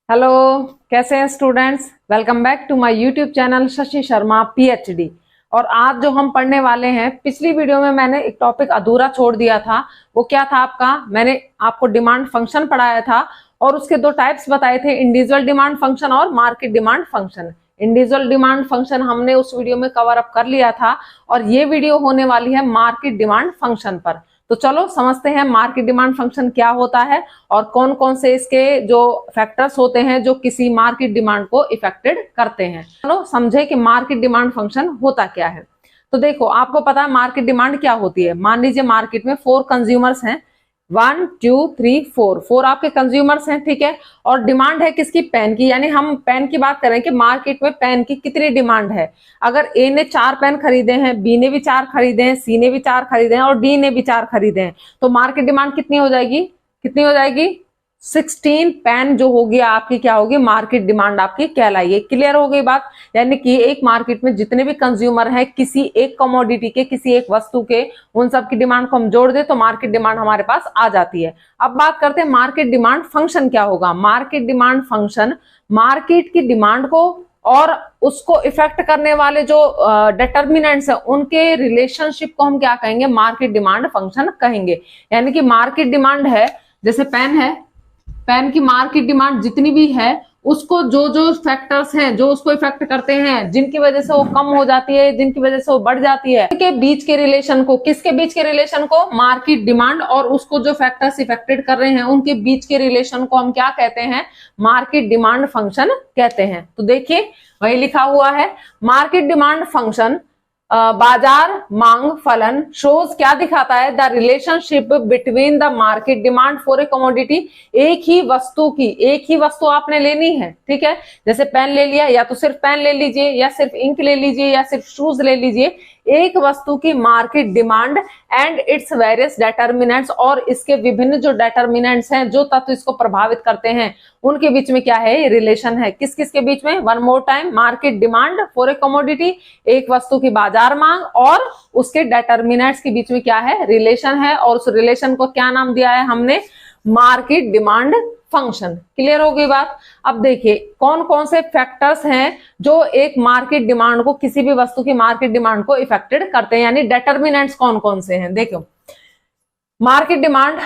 Hello. कैसे हैं students? Welcome back to my YouTube channel Shashi Sharma PhD. और आज जो हम पढ़ने वाले हैं, पिछली वीडियो में मैंने एक टॉपिक अधूरा छोड़ दिया था। वो क्या था आपका? मैंने आपको डिमांड फंक्शन पढ़ाया था और उसके दो टाइप्स बताए थे, इंडिविजुअल डिमांड फंक्शन और market demand function. Individual demand function हमने उस वीडियो में कवर अप कर लिया था और ये वीडियो होने वाली है मार्केट डिमांड फंक्शन पर। तो चलो समझते हैं मार्केट डिमांड फंक्शन क्या होता है और कौन कौन से इसके जो फैक्टर्स होते हैं जो किसी मार्केट डिमांड को इफेक्टेड करते हैं। चलो समझे कि मार्केट डिमांड फंक्शन होता क्या है। तो देखो, आपको पता है मार्केट डिमांड क्या होती है। मान लीजिए मार्केट में 4 कंज्यूमर्स हैं, 1 2 3 4 आपके कंज्यूमर्स हैं, ठीक है। और डिमांड है किसकी? पेन की। यानी हम पेन की बात करें कि मार्केट में पेन की कितनी डिमांड है। अगर ए ने 4 पेन खरीदे हैं, बी ने भी 4 खरीदे हैं, सी ने भी 4 खरीदे हैं और डी ने भी 4 खरीदे हैं, तो मार्केट डिमांड कितनी हो जाएगी? कितनी हो जाएगी? 16 पेन जो होगी आपकी, क्या होगी? मार्केट डिमांड आपकी कहलाइए। क्लियर हो गई बात? यानी कि एक मार्केट में जितने भी कंज्यूमर हैं किसी एक कमोडिटी के, किसी एक वस्तु के, उन सब की डिमांड को हम जोड़ दे तो मार्केट डिमांड हमारे पास आ जाती है। अब बात करते हैं मार्केट डिमांड फंक्शन क्या होगा। मार्केट डिमांड फंक्शन मार्केट की डिमांड को और उसको इफेक्ट करने वाले जो डिटर्मिनेंट्स है उनके रिलेशनशिप को हम क्या कहेंगे? मार्केट डिमांड फंक्शन कहेंगे। यानी कि मार्केट डिमांड है, जैसे पेन है, पेन की मार्केट डिमांड जितनी भी है उसको जो जो फैक्टर्स हैं जो उसको इफेक्ट करते हैं, जिनकी वजह से वो कम हो जाती है, जिनकी वजह से वो बढ़ जाती है, के बीच के रिलेशन को, किसके बीच के रिलेशन को? मार्केट डिमांड और उसको जो फैक्टर्स इफेक्टेड कर रहे हैं उनके बीच के रिलेशन को हम क्या कहते हैं? मार्केट डिमांड फंक्शन कहते हैं। तो देखिए वही लिखा हुआ है, मार्केट डिमांड फंक्शन बाजार मांग फलन शोज क्या दिखाता है? The relationship between the market demand for A commodity. एक ही वस्तु की, एक ही वस्तु आपने लेनी है, ठीक है। जैसे पेन ले लिया, या तो सिर्फ पेन ले लीजिए, या सिर्फ इंक ले लीजिए, या सिर्फ शूज ले लीजिए। एक वस्तु की market demand and its various determinants, और इसके विभिन्न जो डिटर्मिनेंट्स हैं, जो तत्व इसको प्रभावित करते हैं, उनके बीच में क्या है? रिलेशन है। किस किस के बीच में? One more time, market demand for A commodity, एक वस्तु की बाजार मांग, और उसके डिटर्मिनेंट्स के बीच में क्या है? रिलेशन है। और उस रिलेशन को क्या नाम दिया है हमने? Market demand function. क्लियर हो गई बात? अब देखिए कौन कौन से फैक्टर्स हैं जो एक मार्केट डिमांड को, किसी भी वस्तु की मार्केट डिमांड को इफेक्टेड करते हैं, यानी डिटर्मिनेंट्स कौन कौन से हैं। देखो, market demand,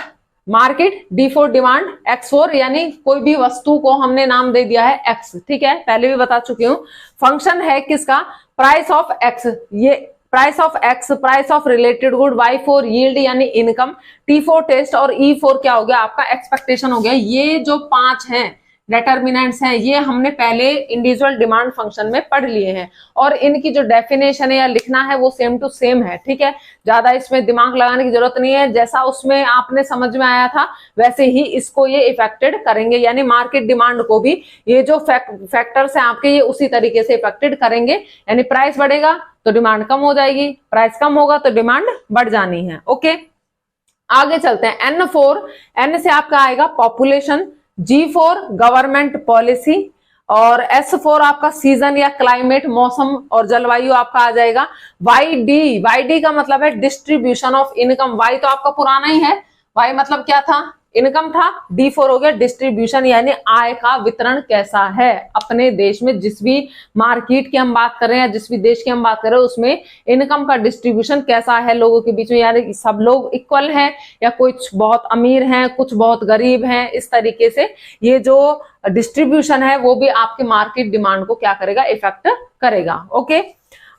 market D for demand, x for, यानी कोई भी वस्तु को हमने नाम दे दिया है एक्स, ठीक है, पहले भी बता चुकी हूं। फंक्शन है किसका? प्राइस ऑफ एक्स, ये price of x, price of related good, y for yield यानी इनकम, टी फॉर टेस्ट, और ई फॉर क्या हो गया? आपका एक्सपेक्टेशन हो गया। ये जो 5 हैं डिटर्मिनेंट्स हैं, ये हमने पहले इंडिविजुअल डिमांड फंक्शन में पढ़ लिए हैं और इनकी जो डेफिनेशन है या लिखना है वो सेम टू सेम है, ठीक है। ज्यादा इसमें दिमाग लगाने की जरूरत नहीं है। जैसा उसमें आपने समझ में आया था वैसे ही इसको ये इफेक्टेड करेंगे, यानी मार्केट डिमांड को भी ये जो फैक्टर्स हैं आपके, ये उसी तरीके से इफेक्टेड करेंगे। यानी प्राइस बढ़ेगा तो डिमांड कम हो जाएगी, प्राइस कम होगा तो डिमांड बढ़ जानी है। ओके, आगे चलते हैं। एन फॉर, एन से आपका आएगा population, g for government policy, और एस फॉर आपका सीजन या क्लाइमेट, मौसम और जलवायु आपका आ जाएगा। वाई डी, वाई डी का मतलब है डिस्ट्रीब्यूशन ऑफ इनकम। वाई तो आपका पुराना ही है, वाई मतलब क्या था? इनकम था। डी फॉर हो गया डिस्ट्रीब्यूशन, यानी आय का वितरण कैसा है अपने देश में। जिस भी मार्केट की हम बात कर रहे हैं या जिस भी देश की हम बात कर रहे हैं उसमें इनकम का डिस्ट्रीब्यूशन कैसा है लोगों के बीच में, यानी सब लोग इक्वल हैं या कुछ बहुत अमीर हैं, कुछ बहुत गरीब हैं। इस तरीके से ये जो डिस्ट्रीब्यूशन है वो भी आपके मार्केट डिमांड को क्या करेगा? इफेक्ट करेगा। ओके,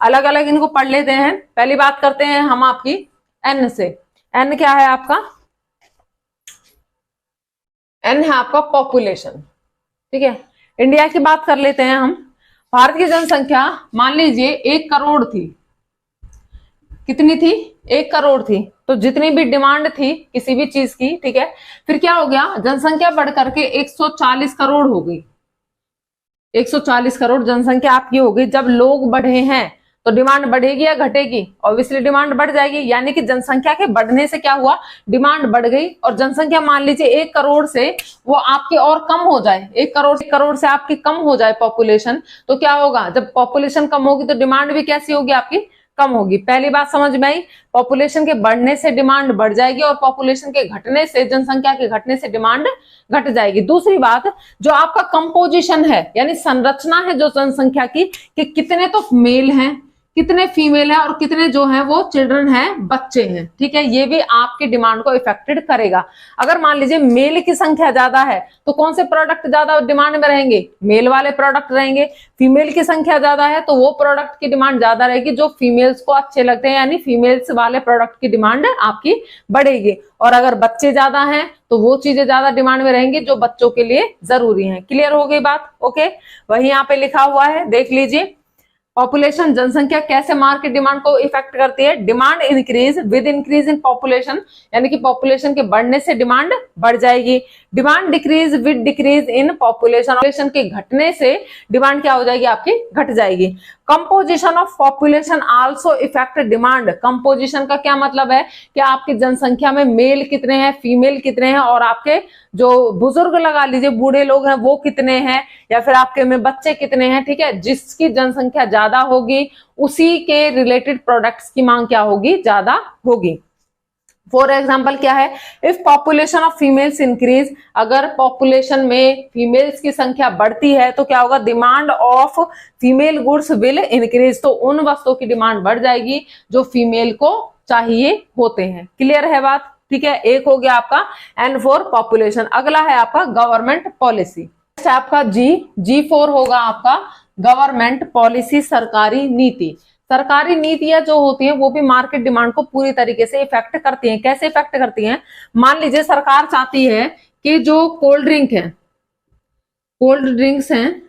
अलग अलग इनको पढ़ लेते हैं। पहली बात करते हैं हम आपकी एन से। एन क्या है आपका? एन है आपका पॉपुलेशन, ठीक है। इंडिया की बात कर लेते हैं हम। भारत की जनसंख्या मान लीजिए 1 करोड़ थी। कितनी थी? 1 करोड़ थी। तो जितनी भी डिमांड थी किसी भी चीज की, ठीक है, फिर क्या हो गया? जनसंख्या बढ़ करके 140 करोड़ हो गई। 140 करोड़ जनसंख्या आपकी हो गई। जब लोग बढ़े हैं तो डिमांड बढ़ेगी या घटेगी? ऑब्वियसली डिमांड बढ़ जाएगी। यानी कि जनसंख्या के बढ़ने से क्या हुआ? डिमांड बढ़ गई। और जनसंख्या मान लीजिए 1 करोड़ से वो आपकी और कम हो जाए, 1 करोड़ से आपकी कम हो जाए पॉपुलेशन, तो क्या होगा? जब पॉपुलेशन कम होगी तो डिमांड भी कैसी होगी? आपकी कम होगी। पहली बात समझ में आई, पॉपुलेशन के बढ़ने से डिमांड बढ़ जाएगी और पॉपुलेशन के घटने से, जनसंख्या के घटने से डिमांड घट जाएगी। दूसरी बात, जो आपका कंपोजिशन है यानी संरचना है जो जनसंख्या की, कि कितने तो मेल हैं, कितने फीमेल है और कितने जो हैं वो चिल्ड्रन हैं, बच्चे हैं, ठीक है, ये भी आपके डिमांड को इफेक्टेड करेगा। अगर मान लीजिए मेल की संख्या ज्यादा है तो कौन से प्रोडक्ट ज्यादा डिमांड में रहेंगे, मेल वाले प्रोडक्ट रहेंगे। फीमेल की संख्या ज्यादा है तो वो प्रोडक्ट की डिमांड ज्यादा रहेगी जो फीमेल्स को अच्छे लगते हैं, यानी फीमेल्स वाले प्रोडक्ट की डिमांड आपकी बढ़ेगी। और अगर बच्चे ज्यादा हैं तो वो चीजें ज्यादा डिमांड में रहेंगी जो बच्चों के लिए जरूरी है। क्लियर हो गई बात? ओके, वही यहाँ पे लिखा हुआ है, देख लीजिए। पॉपुलेशन, जनसंख्या कैसे मार्केट डिमांड को इफेक्ट करती है। Demand increase with increase in population, यानी कि पॉपुलेशन के बढ़ने से डिमांड बढ़ जाएगी। Demand decrease with decrease in population, population के घटने से डिमांड क्या हो जाएगी आपकी, घट जाएगी। Composition of population also effect demand. Composition का क्या मतलब है कि आपकी जनसंख्या में मेल कितने हैं, फीमेल कितने हैं, और आपके जो बुजुर्ग लगा लीजिए, बूढ़े लोग हैं वो कितने हैं, या फिर आपके में बच्चे कितने हैं, ठीक है। जिसकी जनसंख्या ज्यादा होगी उसी के रिलेटेड प्रोडक्ट्स की मांग क्या होगी, ज्यादा होगी। फॉर एग्जाम्पल क्या है, if population of females increase, अगर पॉपुलेशन में फीमेल्स की संख्या बढ़ती है तो क्या होगा, demand of female goods will increase, तो उन वस्तुओं की डिमांड बढ़ जाएगी जो फीमेल को चाहिए होते हैं। क्लियर है बात? ठीक है, एक हो गया आपका एन फॉर पॉपुलेशन। अगला है आपका गवर्नमेंट पॉलिसी। आपका G4 होगा आपका गवर्नमेंट पॉलिसी, सरकारी नीति। सरकारी नीतियां जो होती हैं वो भी मार्केट डिमांड को पूरी तरीके से इफेक्ट करती हैं। कैसे इफेक्ट करती हैं? मान लीजिए सरकार चाहती है कि जो कोल्ड ड्रिंक्स हैं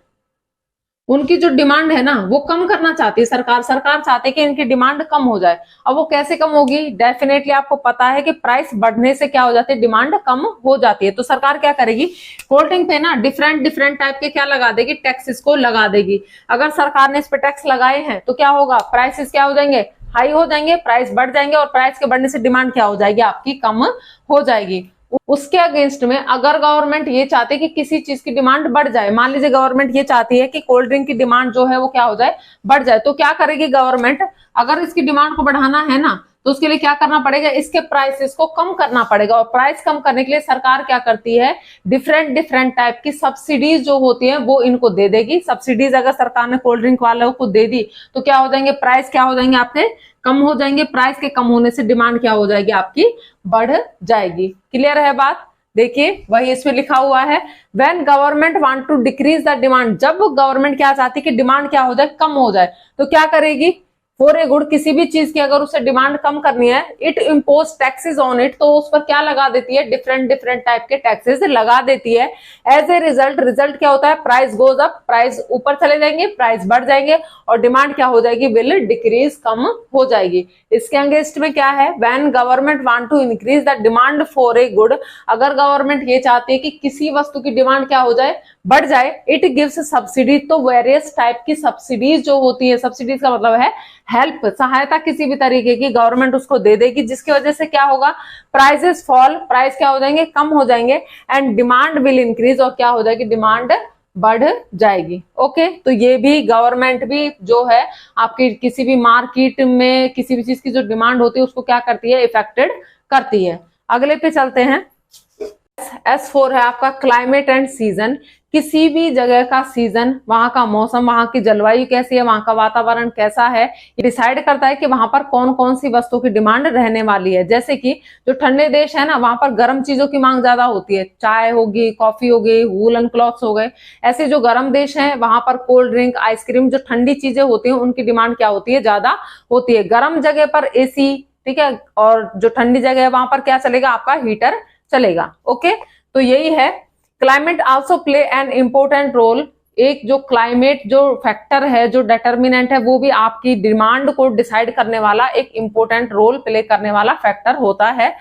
उनकी जो डिमांड है ना वो कम करना चाहती है सरकार चाहती है कि इनकी डिमांड कम हो जाए। अब वो कैसे कम होगी? डेफिनेटली आपको पता है कि प्राइस बढ़ने से क्या हो जाती है, डिमांड कम हो जाती है। तो सरकार क्या करेगी, कोल्ड ड्रिंक पे ना डिफरेंट टाइप के क्या लगा देगी, टैक्सेस को लगा देगी। अगर सरकार ने इस पे टैक्स लगाए हैं तो क्या होगा, प्राइसेस क्या हो जाएंगे, हाई हो जाएंगे, प्राइस बढ़ जाएंगे, और प्राइस के बढ़ने से डिमांड क्या हो जाएगी आपकी, कम हो जाएगी। उसके अगेंस्ट में अगर गवर्नमेंट ये चाहती है कि किसी चीज की डिमांड बढ़ जाए, मान लीजिए गवर्नमेंट ये चाहती है कि कोल्ड ड्रिंक की डिमांड जो है वो क्या हो जाए, बढ़ जाए, तो क्या करेगी गवर्नमेंट, अगर इसकी डिमांड को बढ़ाना है ना तो उसके लिए क्या करना पड़ेगा, इसके प्राइसेस को कम करना पड़ेगा। और प्राइस कम करने के लिए सरकार क्या करती है, डिफरेंट टाइप की सब्सिडीज जो होती है वो इनको दे देगी। सब्सिडीज अगर सरकार ने कोल्ड ड्रिंक वालों को दे दी तो क्या हो जाएंगे, प्राइस क्या हो जाएंगे आपके, कम हो जाएंगे। प्राइस के कम होने से डिमांड क्या हो जाएगी आपकी, बढ़ जाएगी। क्लियर है बात? देखिए वही इसमें लिखा हुआ है, when government want to decrease the demand, जब गवर्नमेंट क्या चाहती है कि डिमांड क्या हो जाए, कम हो जाए, तो क्या करेगी, फॉर ए गुड, किसी भी चीज की अगर उसे डिमांड कम करनी है, it impose taxes on it, तो उस पर क्या लगा देती है, डिफरेंट टाइप के टैक्सेस लगा देती है। एज ए रिजल्ट क्या होता है, प्राइस गोज अप, प्राइस ऊपर चले जाएंगे, प्राइस बढ़ जाएंगे, और डिमांड क्या हो जाएगी, विल डिक्रीज, कम हो जाएगी। इसके अगेंस्ट में क्या है, when government want to increase the demand for a good, अगर गवर्नमेंट ये चाहती है कि किसी वस्तु की डिमांड क्या हो जाए, बढ़ जाए, इट गिव्स सब्सिडी, तो वेरियस टाइप की सब्सिडीज जो होती है, सब्सिडीज का मतलब है हेल्प, सहायता किसी भी तरीके की गवर्नमेंट उसको दे देगी, जिसकी वजह से क्या होगा, प्राइसेस फॉल, प्राइस क्या हो जाएंगे, कम हो जाएंगे, एंड डिमांड विल इंक्रीज, और क्या हो जाएगी, डिमांड बढ़ जाएगी। ओके, तो ये भी गवर्नमेंट भी जो है आपकी किसी भी मार्केट में किसी भी चीज की जो डिमांड होती है उसको क्या करती है, इफेक्टेड करती है। अगले पे चलते हैं। S4 है आपका क्लाइमेट एंड सीजन, किसी भी जगह का सीजन, वहां का मौसम, वहां की जलवायु कैसी है, वहां का वातावरण कैसा है, ये डिसाइड करता है कि वहां पर कौन कौन सी वस्तु की डिमांड रहने वाली है। जैसे कि जो ठंडे देश है ना, वहां पर गर्म चीजों की मांग ज्यादा होती है, चाय होगी, कॉफी हो गई, वूलन क्लॉथ्स हो गए। ऐसे जो गर्म देश हैं वहां पर कोल्ड ड्रिंक, आइसक्रीम, जो ठंडी चीजें होती हैं उनकी डिमांड क्या होती है, ज्यादा होती है। गर्म जगह पर AC, ठीक है, और जो ठंडी जगह है वहां पर क्या चलेगा, आपका हीटर चलेगा। ओके, तो यही है। Climate also play an important role, एक जो क्लाइमेट जो फैक्टर है, जो डिटर्मिनेंट है, वो भी आपकी डिमांड को डिसाइड करने वाला एक इम्पोर्टेंट रोल प्ले करने वाला फैक्टर होता है।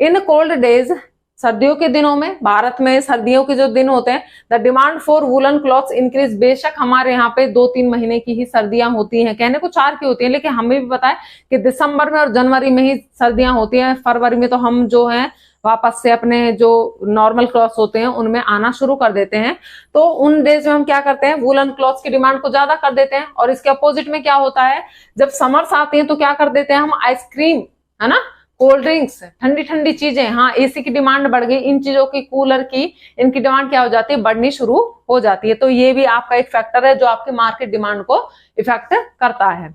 इन कोल्ड डेज, सर्दियों के दिनों में, भारत में सर्दियों के जो दिन होते हैं, the demand for woollen clothes increase, बेशक हमारे यहाँ पे 2-3 महीने की ही सर्दियां होती हैं, कहने को 4 की होती हैं, लेकिन हमें भी पता है कि दिसंबर में और जनवरी में ही सर्दियां होती हैं। फरवरी में तो हम जो है वापस से अपने जो नॉर्मल क्लॉथ्स होते हैं उनमें आना शुरू कर देते हैं, तो उन डेज में हम क्या करते हैं, वूलन क्लॉथ्स की डिमांड को ज्यादा कर देते हैं। और इसके अपोजिट में क्या होता है, जब समर्स आते हैं तो क्या कर देते हैं हम, आइसक्रीम, है ना, कोल्ड ड्रिंक्स, ठंडी ठंडी चीजें, हाँ एसी की डिमांड बढ़ गई, इन चीजों की, कूलर की, इनकी डिमांड क्या हो जाती है, बढ़नी शुरू हो जाती है। तो ये भी आपका एक फैक्टर है जो आपके मार्केट डिमांड को इफेक्ट करता है।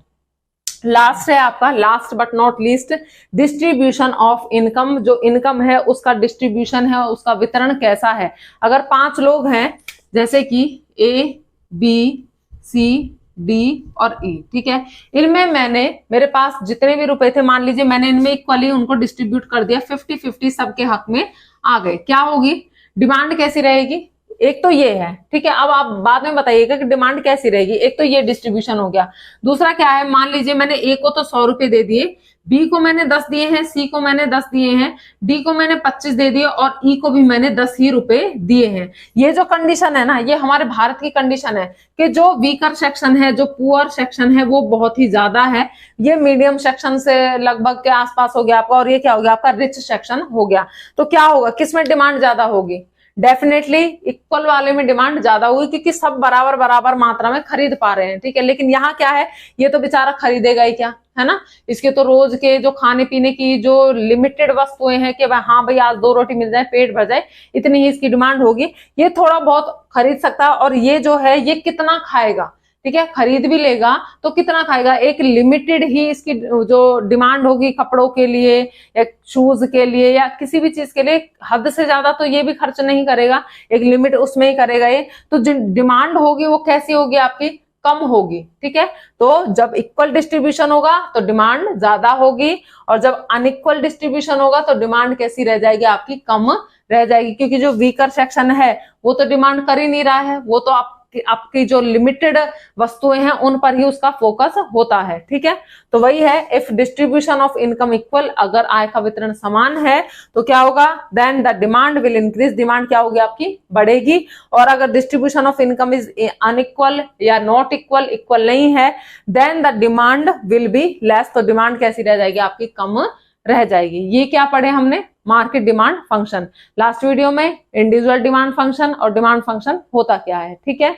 लास्ट है आपका, last but not least, distribution of income. जो इनकम है उसका डिस्ट्रीब्यूशन है, उसका वितरण कैसा है। अगर 5 लोग हैं, जैसे कि ए, बी, सी, डी और ई, ठीक है, इनमें मैंने, मेरे पास जितने भी रुपए थे मान लीजिए मैंने इनमें इक्वली उनको डिस्ट्रीब्यूट कर दिया, 50-50 सबके हक में आ गए, क्या होगी, डिमांड कैसी रहेगी। एक तो ये है, ठीक है, अब आप बाद में बताइएगा कि डिमांड कैसी रहेगी। एक तो ये डिस्ट्रीब्यूशन हो गया, दूसरा क्या है, मान लीजिए मैंने ए को तो 100 रुपए दे दिए, बी को मैंने 10 दिए हैं, सी को मैंने 10 दिए हैं, डी को मैंने 25 दे दिए और ई को भी मैंने 10 ही रुपए दिए हैं। ये जो कंडीशन है ना, ये हमारे भारत की कंडीशन है कि जो वीकर सेक्शन है, जो पुअर सेक्शन है वो बहुत ही ज्यादा है। ये मीडियम सेक्शन से लगभग के आसपास हो गया आपका, और ये क्या हो गया आपका, रिच सेक्शन हो गया। तो क्या होगा, किसमें डिमांड ज्यादा होगी, डेफिनेटली इक्वल वाले में डिमांड ज्यादा होगी, क्योंकि सब बराबर बराबर मात्रा में खरीद पा रहे हैं, ठीक है। लेकिन यहाँ क्या है, ये तो बेचारा खरीदेगा ही क्या, है ना, इसके तो रोज के जो खाने पीने की जो लिमिटेड वस्तुएं हैं कि हाँ भाई आज 2 रोटी मिल जाए, पेट भर जाए, इतनी ही इसकी डिमांड होगी। ये थोड़ा बहुत खरीद सकता है, और ये जो है ये कितना खाएगा, ठीक है, खरीद भी लेगा तो कितना खाएगा, एक लिमिटेड ही इसकी जो डिमांड होगी कपड़ों के लिए या शूज के लिए या किसी भी चीज के लिए, हद से ज्यादा तो ये भी खर्च नहीं करेगा, एक लिमिट उसमें ही करेगा ये। तो जो डिमांड होगी वो कैसी होगी आपकी, कम होगी, ठीक है। तो जब इक्वल डिस्ट्रीब्यूशन होगा तो डिमांड ज्यादा होगी, और जब अनइक्वल डिस्ट्रीब्यूशन होगा तो डिमांड कैसी रह जाएगी आपकी, कम रह जाएगी। क्योंकि जो वीकर सेक्शन है वो तो डिमांड कर ही नहीं रहा है, वो तो आपकी जो लिमिटेड वस्तुएं हैं उन पर ही उसका फोकस होता है, ठीक है। तो वही है, if distribution of income equal, अगर आय का वितरण समान है तो क्या होगा, then the demand will increase, demand क्या होगी आपकी, बढ़ेगी। और अगर distribution of income is unequal या नॉट इक्वल, इक्वल नहीं है, then the demand will be less, तो डिमांड कैसी रह जाएगी आपकी, कम रह जाएगी। ये क्या पढ़े हमने, market demand function. Last video में इंडिविजुअल डिमांड फंक्शन और डिमांड फंक्शन होता क्या है, ठीक है।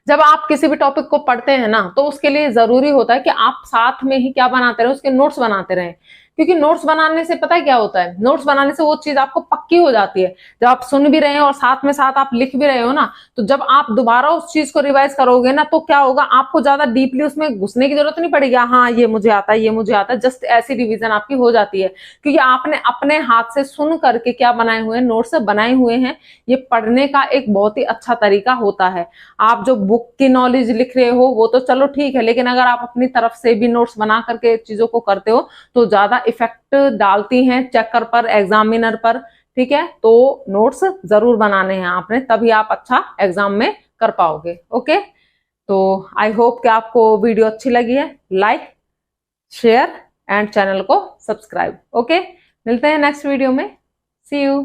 जब आप किसी भी टॉपिक को पढ़ते हैं ना, तो उसके लिए जरूरी होता है कि आप साथ में ही क्या बनाते रहे, उसके नोट्स बनाते रहें। क्योंकि नोट्स बनाने से पता है क्या होता है, नोट्स बनाने से वो चीज आपको पक्की हो जाती है। जब आप सुन भी रहे हैं और साथ में साथ आप लिख भी रहे हो ना, तो जब आप दोबारा उस चीज को रिवाइज करोगे ना, तो क्या होगा, आपको ज्यादा डीपली उसमें घुसने की जरूरत नहीं पड़ेगी। हाँ ये मुझे आता है, ये मुझे आता है, जस्ट ऐसी रिवीजन आपकी हो जाती है, क्योंकि आपने अपने हाथ से सुन करके क्या बनाए हुए हैं, नोट्स बनाए हुए हैं। ये पढ़ने का एक बहुत ही अच्छा तरीका होता है। आप जो बुक की नॉलेज लिख रहे हो वो तो चलो ठीक है, लेकिन अगर आप अपनी तरफ से भी नोट्स बना करके चीजों को करते हो तो ज्यादा इफेक्ट डालती हैं चेकर पर, एग्जामिनर पर, ठीक है। तो नोट्स जरूर बनाने हैं आपने, तभी आप अच्छा एग्जाम में कर पाओगे। ओके, तो आई होप कि आपको वीडियो अच्छी लगी है। लाइक, शेयर एंड चैनल को सब्सक्राइब। ओके, मिलते हैं नेक्स्ट वीडियो में। सी यू।